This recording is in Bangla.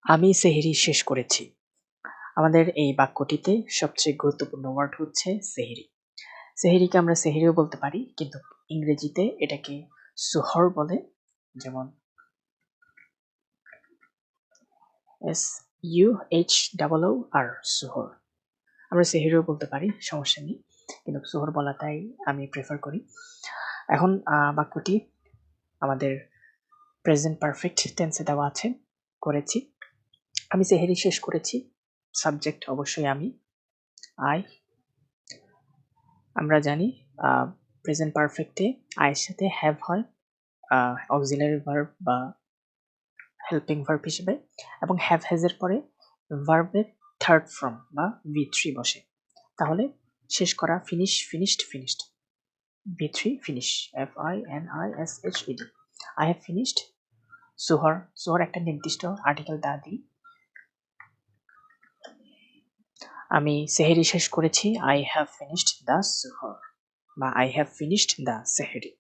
আমি সেহরি শেষ করেছি। আমাদের এই বাক্যটিতে সবচেয়ে গুরুত্বপূর্ণ ওয়ার্ড হচ্ছে সেহরি। সেহরিকে আমরা সেহরিও বলতে পারি, কিন্তু ইংরেজিতে এটাকে সুহর বলে। যেমন SUHOOR, সুহর। আমরা সেহরিও বলতে পারি, সমস্যা নেই, কিন্তু সুহর বলাটাই আমি প্রেফার করি। এখন বাক্যটি আমাদের প্রেজেন্ট পারফেক্ট টেন্সে দেওয়া আছে, করেছি। আমি সেহরি শেষ করেছি, সাবজেক্ট অবশ্যই আমি, আই। আমরা জানি প্রেজেন্ট পারফেক্টে আয়ের সাথে হ্যাভ হয় অক্সিলারি ভার্ব বা হেল্পিং ভার্ব হিসেবে, এবং হ্যাভ হ্যাজের পরে ভার্বের থার্ড ফর্ম বা V3 বসে। তাহলে শেষ করা, finish, finished, finished, V3 finish, FINISHED। I have finished. সুহর, সুহর একটা নির্দিষ্ট আর্টিকেল দা দিই। আমি সেহেরি শেষ করেছি, আই হ্যাভ ফিনিশড দ্য সুহর বা আই হ্যাভ ফিনিশড দ্য সেহেরি।